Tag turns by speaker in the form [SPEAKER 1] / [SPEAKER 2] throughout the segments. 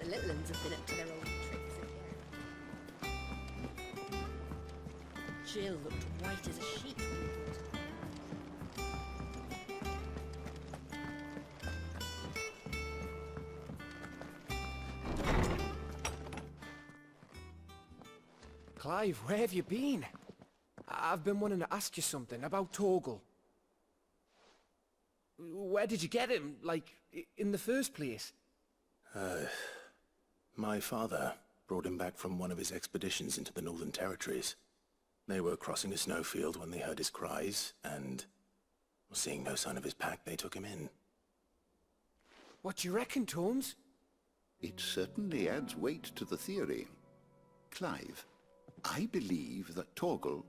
[SPEAKER 1] The little ones have been up to their old tricks again. Jill looked white as a sheet when we brought her.
[SPEAKER 2] Clive, where have you been? I've been wanting to ask you something about Torgal. Where did you get him, like, in the first place?
[SPEAKER 3] My father brought him back from one of his expeditions into the Northern Territories. They were crossing a snowfield when they heard his cries, and seeing no sign of his pack, they took him in.
[SPEAKER 2] What do you reckon, Tomes?
[SPEAKER 4] It certainly adds weight to the theory. Clive, I believe that Torgal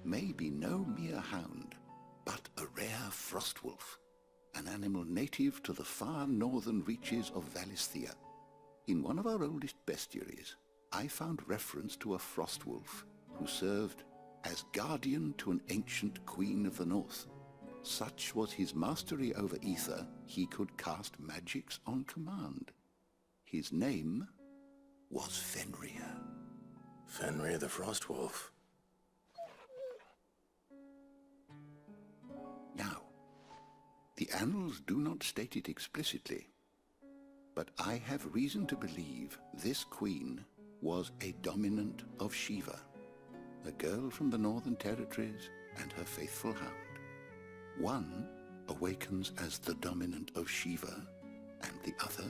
[SPEAKER 4] may be no mere hound, but a rare frostwolf, an animal native to the far northern reaches of Valisthea. In one of our oldest bestiaries, I found reference to a frostwolf who served as guardian to an ancient queen of the north. Such was his mastery over ether, he could cast magics on command. His name was Fenrir.
[SPEAKER 3] Fenrir the Frostwolf.
[SPEAKER 4] Now, the annals do not state it explicitly, but I have reason to believe this queen was a dominant of Shiva, a girl from the Northern Territories and her faithful hound. One awakens as the dominant of Shiva, and the other...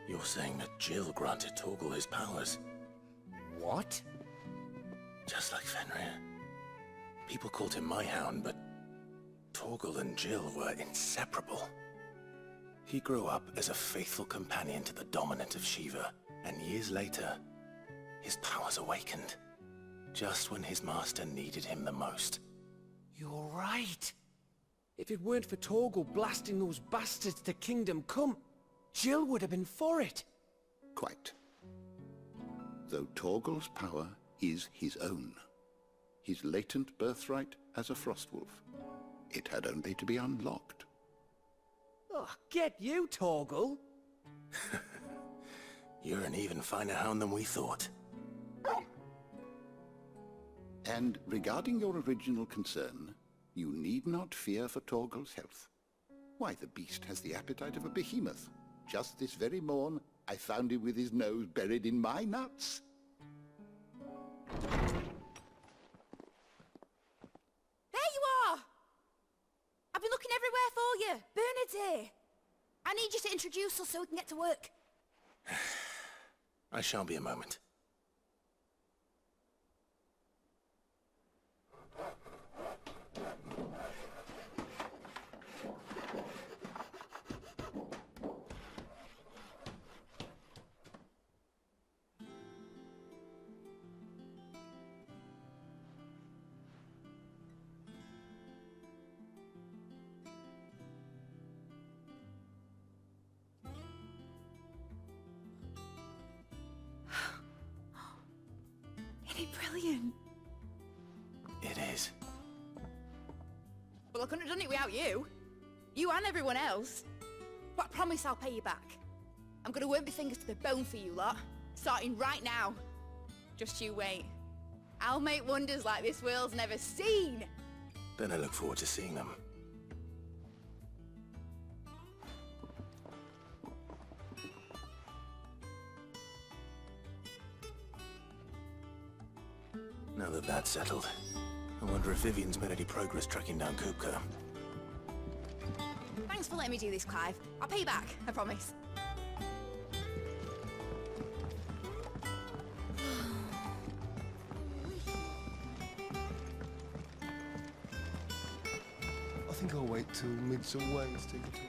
[SPEAKER 3] You're saying that Jill granted Torgal his powers?
[SPEAKER 2] What?
[SPEAKER 3] Just like Fenrir. People called him my hound, but Torgal and Jill were inseparable. He grew up as a faithful companion to the dominant of Shiva, and years later, his powers awakened, just when his master needed him the most.
[SPEAKER 2] You're right. If it weren't for Torgal blasting those bastards to Kingdom Come, Jill would have been for it.
[SPEAKER 4] Quite. Though Torgal's power is his own, his latent birthright as a frostwolf. It had only to be unlocked.
[SPEAKER 2] Oh, get you, Torgal!
[SPEAKER 3] You're an even finer hound than we thought.
[SPEAKER 4] And regarding your original concern, you need not fear for Torgal's health. Why, the beast has the appetite of a behemoth. Just this very morn, I found him with his nose buried in my nuts.
[SPEAKER 1] There you are! I've been looking everywhere for you. Bernard's here. I need you to introduce us so we can get to work.
[SPEAKER 3] I shall be a moment.
[SPEAKER 1] Isn't it brilliant?
[SPEAKER 3] It is.
[SPEAKER 1] Well, I couldn't have done it without you. You and everyone else. But I promise I'll pay you back. I'm gonna work my fingers to the bone for you lot, starting right now. Just you wait. I'll make wonders like this world's never seen.
[SPEAKER 3] Then I look forward to seeing them. Now that that's settled, I wonder if Vivian's made any progress tracking down Kupka.
[SPEAKER 1] Thanks for letting me do this, Clive. I'll pay you back, I promise.
[SPEAKER 5] I think I'll wait till Midsummer Ways to get to it.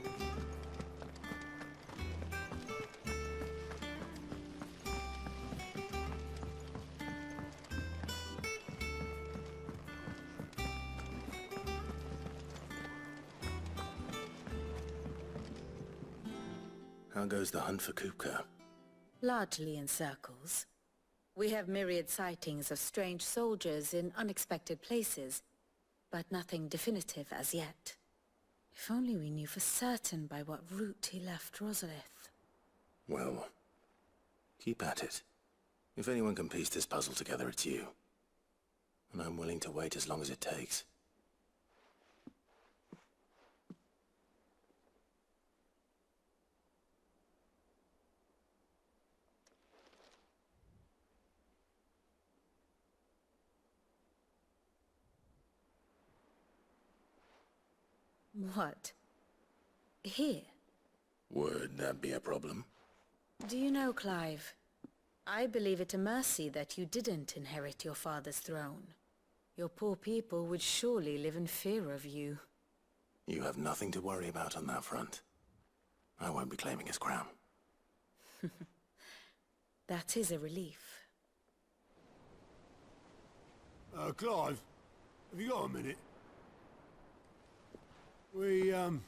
[SPEAKER 3] How goes the hunt for Kupka?
[SPEAKER 6] Largely in circles. We have myriad sightings of strange soldiers in unexpected places, but nothing definitive as yet. If only we knew for certain by what route he left Rosalith.
[SPEAKER 3] Well, Keep at it. If anyone can piece this puzzle together, it's you. And I'm willing to wait as long as it takes.
[SPEAKER 6] What? Here?
[SPEAKER 3] Would that be a problem?
[SPEAKER 6] Do you know, Clive, I believe it a mercy that you didn't inherit your father's throne. Your poor people would surely live in fear of you.
[SPEAKER 3] You have nothing to worry about on that front. I won't be claiming his crown.
[SPEAKER 6] That is a relief.
[SPEAKER 5] Clive, have you got a minute? We, have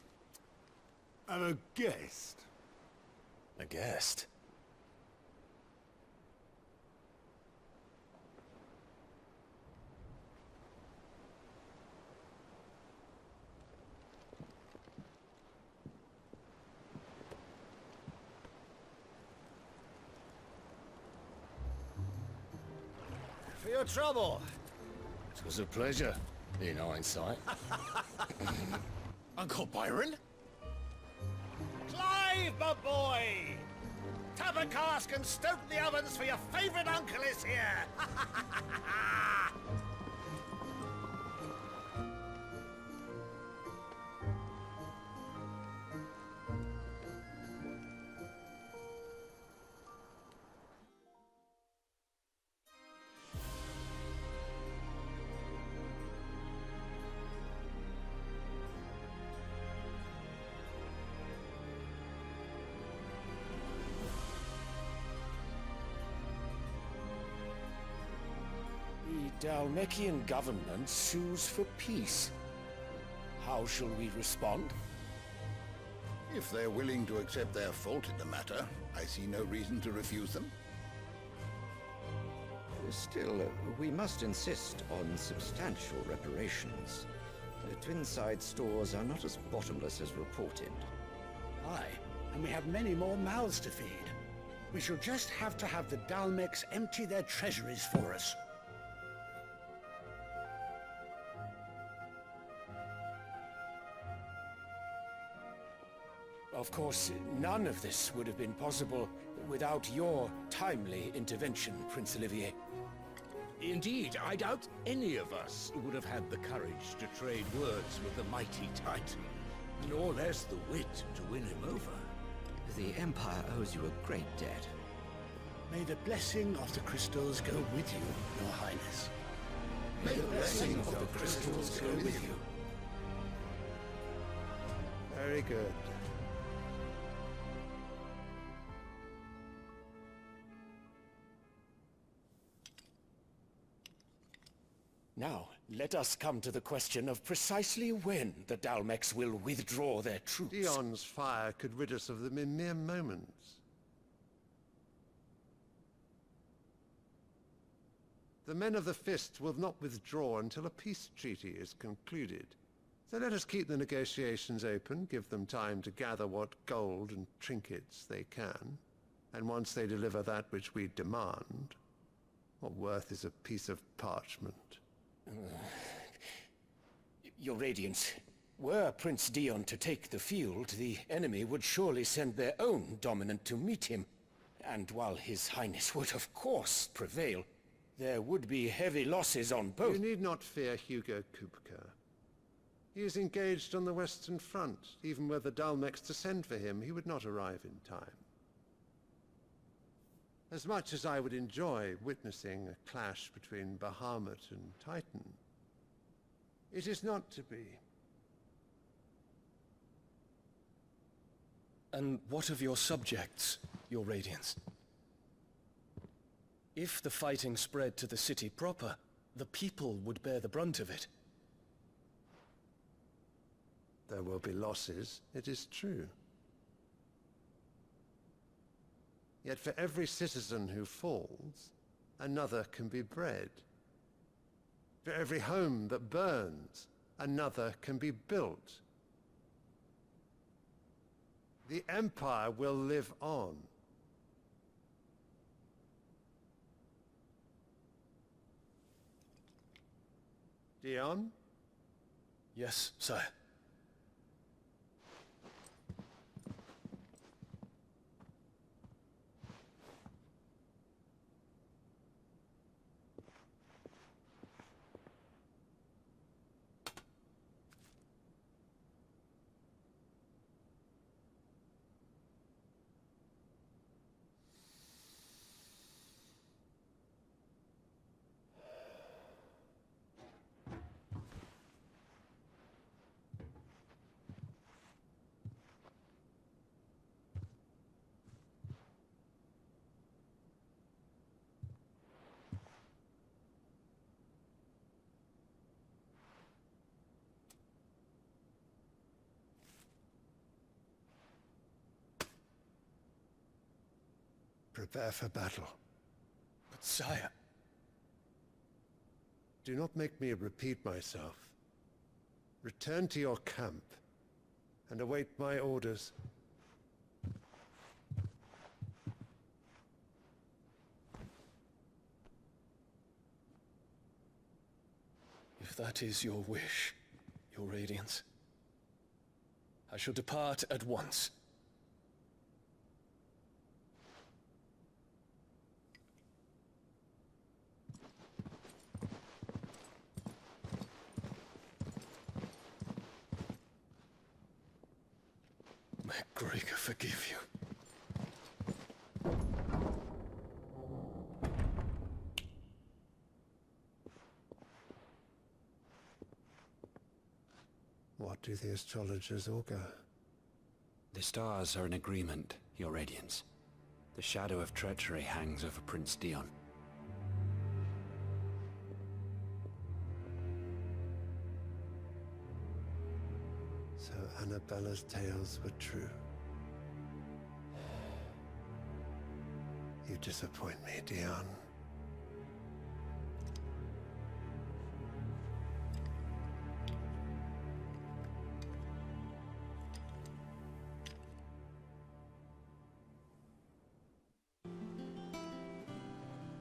[SPEAKER 5] a guest.
[SPEAKER 3] A guest?
[SPEAKER 7] For your trouble. It was a pleasure, in hindsight.
[SPEAKER 3] Uncle Byron?
[SPEAKER 7] Clive, my boy! Tap a cask and stoke the ovens for your favourite uncle is here!
[SPEAKER 2] The Dalmekian government sues for peace. How shall we respond?
[SPEAKER 4] If they're willing to accept their fault in the matter, I see no reason to refuse them.
[SPEAKER 8] Still, we must insist on substantial reparations. Twinside stores are not as bottomless as reported.
[SPEAKER 9] Aye, and we have many more mouths to feed. We shall just have to have the Dalmeks empty their treasuries for us.
[SPEAKER 2] Of course, none of this would have been possible without your timely intervention, Prince Olivier.
[SPEAKER 10] Indeed, I doubt any of us would have had the courage to trade words with the mighty Titan, nor less the wit to win him over.
[SPEAKER 8] The Empire owes you a great debt.
[SPEAKER 9] May the blessing of the crystals go with you, Your Highness.
[SPEAKER 4] May the blessing of the crystals go with you.
[SPEAKER 5] Very good.
[SPEAKER 2] Now, let us come to the question of precisely when the Dalmeks will withdraw their troops.
[SPEAKER 5] Dion's fire could rid us of them in mere moments. The men of the Fist will not withdraw until a peace treaty is concluded. So let us keep the negotiations open, give them time to gather what gold and trinkets they can. And once they deliver that which we demand, what worth is a piece of parchment?
[SPEAKER 2] Your Radiance, were Prince Dion to take the field, the enemy would surely send their own dominant to meet him. And while His Highness would of course prevail, there would be heavy losses on both.
[SPEAKER 5] You need not fear Hugo Kupka. He is engaged on the Western Front. Even were the Dalmeks to send for him, he would not arrive in time. As much as I would enjoy witnessing a clash between Bahamut and Titan, it is not to be.
[SPEAKER 11] And what of your subjects, Your Radiance? If the fighting spread to the city proper, the people would bear the brunt of it.
[SPEAKER 5] There will be losses, it is true. Yet for every citizen who falls, another can be bred. For every home that burns, another can be built. The Empire will live on. Dion?
[SPEAKER 11] Yes, sire.
[SPEAKER 5] Prepare for battle.
[SPEAKER 11] But sire...
[SPEAKER 5] Do not make me repeat myself. Return to your camp and await my orders.
[SPEAKER 11] If that is your wish, your Radiance, I shall depart at once. May Gregor forgive you.
[SPEAKER 5] What do the astrologers augur?
[SPEAKER 12] The stars are in agreement, Your Radiance. The shadow of treachery hangs over Prince Dion.
[SPEAKER 5] So Annabella's tales were true. You disappoint me, Dion.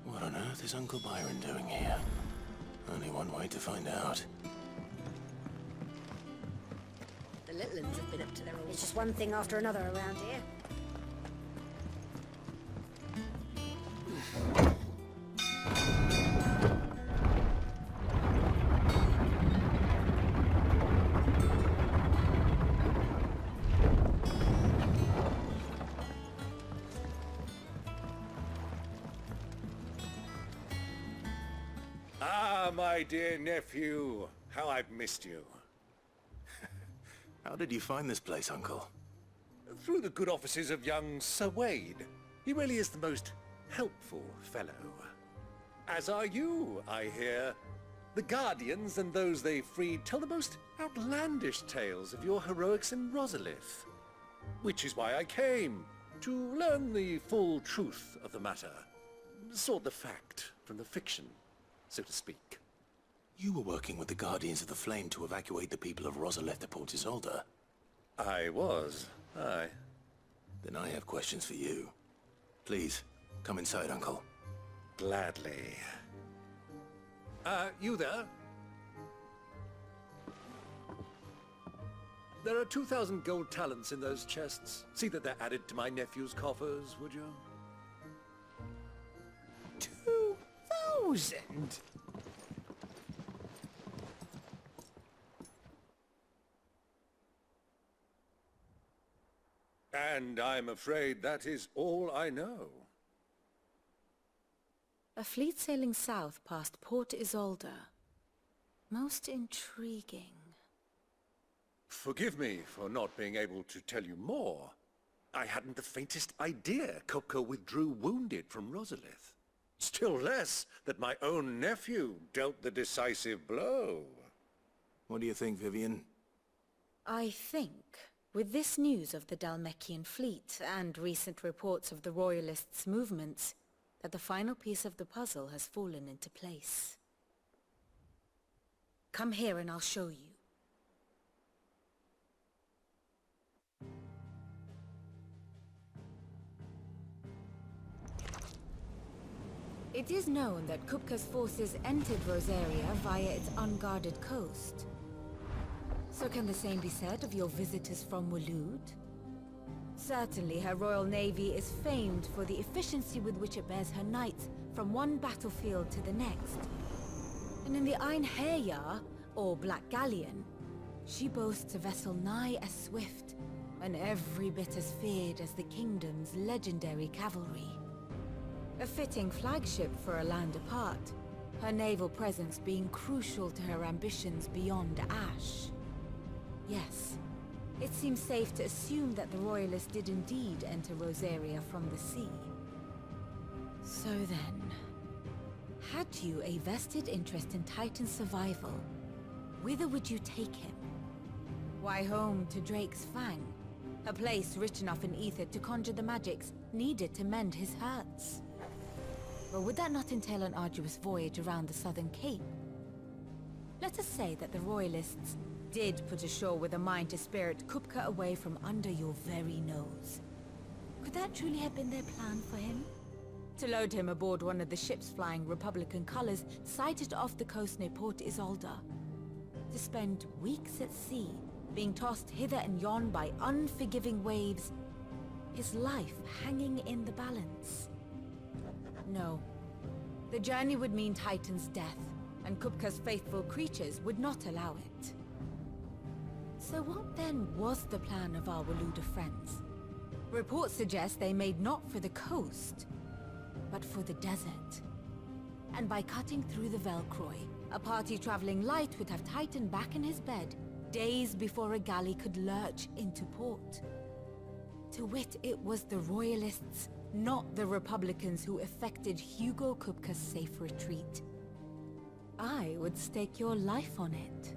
[SPEAKER 3] What on earth is Uncle Byron doing here? Only one way to find out.
[SPEAKER 13] The little uns have been up to their old... It's just one thing after another around here.
[SPEAKER 7] Ah, my dear nephew. How I've missed you.
[SPEAKER 3] How did you find this place, Uncle?
[SPEAKER 7] Through the good offices of young Sir Wade. He really is the most helpful fellow. As are you, I hear. The Guardians and those they freed tell the most outlandish tales of your heroics in Rosalith. Which is why I came, to learn the full truth of the matter. Sort the fact from the fiction, so to speak.
[SPEAKER 3] You were working with the Guardians of the Flame to evacuate the people of Rosalith to Port Isolde.
[SPEAKER 7] I was, aye.
[SPEAKER 3] Then I have questions for you. Please, come inside, Uncle.
[SPEAKER 7] Gladly. You there? There are 2,000 gold talents in those chests. See that they're added to my nephew's coffers, would you?
[SPEAKER 2] 2,000?
[SPEAKER 7] And I'm afraid that is all I know.
[SPEAKER 6] A fleet sailing south past Port Isolde. Most intriguing.
[SPEAKER 7] Forgive me for not being able to tell you more. I hadn't the faintest idea Coco withdrew wounded from Rosalith. Still less that my own nephew dealt the decisive blow.
[SPEAKER 3] What do you think, Vivian?
[SPEAKER 6] I think, with this news of the Dhalmekian fleet and recent reports of the Royalists' movements, that the final piece of the puzzle has fallen into place. Come here and I'll show you.
[SPEAKER 1] It
[SPEAKER 6] It is known that Kupka's forces entered Rosaria via its unguarded coast. So can the same be said of your visitors from Waloed? Certainly her Royal Navy is famed for the efficiency with which it bears her knights from one battlefield to the next. And in the Einherjar, or Black Galleon, she boasts a vessel nigh as swift and every bit as feared as the kingdom's legendary cavalry. A fitting flagship for a land apart, her naval presence being crucial to her ambitions beyond Ash. Yes, it seems safe to assume that the Royalists did indeed enter Rosaria from the sea. So then, had you a vested interest in Titan's survival, whither would you take him? Why, home to Drake's Fang, a place rich enough in ether to conjure the magics needed to mend his hurts. Or would that not entail an arduous voyage around the southern cape? Let us say that the Royalists did put ashore with a mind to spirit Kupka away from under your very nose. Could that truly have been their plan for him? To load him aboard one of the ships flying Republican colors sighted off the coast near Port Isolde. To spend weeks at sea, being tossed hither and yon by unforgiving waves, his life hanging in the balance. No. The journey would mean Titan's death, and Kupka's faithful creatures would not allow it. So what then was the plan of our Waluda friends? Reports suggest they made not for the coast, but for the desert. And by cutting through the Velcroy, a party traveling light would have Titan back in his bed days before a galley could lurch into port. To wit, it was the Royalists, not the Republicans, who effected Hugo Kupka's safe retreat. I would stake your life on it.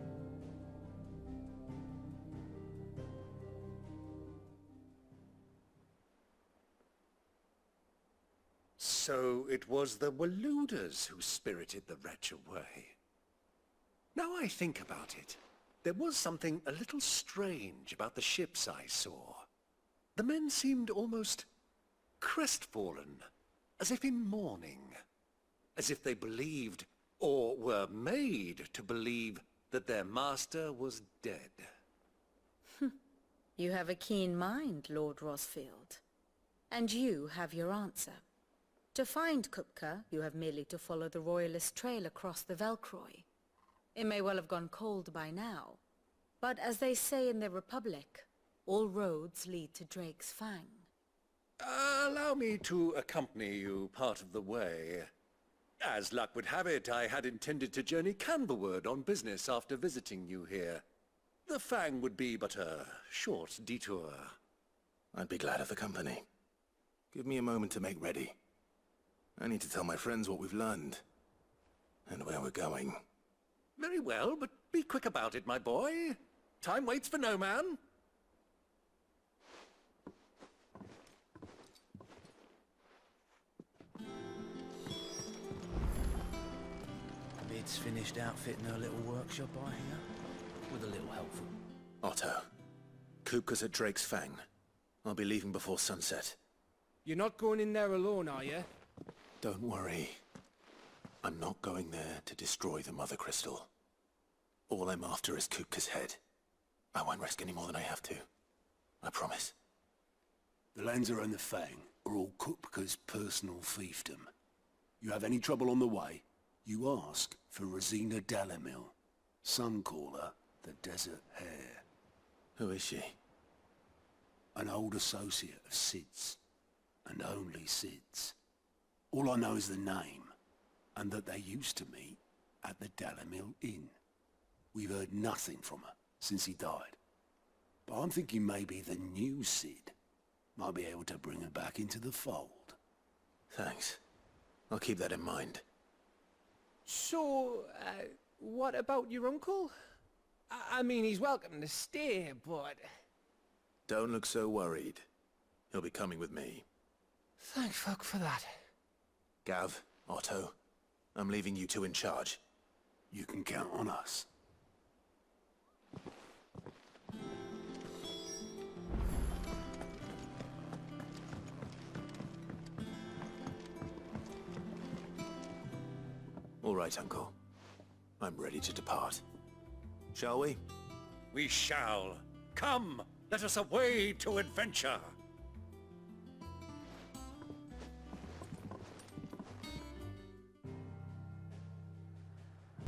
[SPEAKER 7] So it was the Waluders who spirited the wretch away. Now I think about it, there was something a little strange about the ships I saw. The men seemed almost crestfallen, as if in mourning, as if they believed, or were made to believe, that their master was dead.
[SPEAKER 6] You have a keen mind, Lord Rosfield. And you have your answer. To find Kupka, you have merely to follow the Royalist trail across the Velcroy. It may well have gone cold by now, but as they say in the Republic, all roads lead to Drake's Fang.
[SPEAKER 7] Allow me to accompany you part of the way. As luck would have it, I had intended to journey Canberward on business after visiting you here. The Fang would be but a short detour.
[SPEAKER 3] I'd be glad of the company. Give me a moment to make ready. I need to tell my friends what we've learned, and where we're going.
[SPEAKER 7] Very well, but be quick about it, my boy. Time waits for no man.
[SPEAKER 14] Bid's finished outfitting her little workshop, I hear. With a little help from...
[SPEAKER 3] Otto, Kupka's at Drake's Fang. I'll be leaving before sunset.
[SPEAKER 15] You're not going in there alone, are you?
[SPEAKER 3] Don't worry. I'm not going there to destroy the Mother Crystal. All I'm after is Kupka's head. I won't risk any more than I have to. I promise.
[SPEAKER 16] The Lancer and the Fang are all Kupka's personal fiefdom. You have any trouble on the way, you ask for Rosina Dalamil, Suncaller, the Desert Hare.
[SPEAKER 3] Who is she?
[SPEAKER 16] An old associate of Sid's, and only Sid's. All I know is the name, and that they used to meet at the Dalamil Inn. We've heard nothing from her since he died. But I'm thinking maybe the new Sid might be able to bring her back into the fold.
[SPEAKER 3] Thanks. I'll keep that in mind.
[SPEAKER 15] So, what about your uncle? I mean, he's welcome to stay, but...
[SPEAKER 3] Don't look so worried. He'll be coming with me.
[SPEAKER 15] Thank fuck for that.
[SPEAKER 3] Gav, Otto, I'm leaving you two in charge.
[SPEAKER 16] You can count on us.
[SPEAKER 3] All right, Uncle. I'm ready to depart. Shall we?
[SPEAKER 7] We shall. Come, let us away to adventure.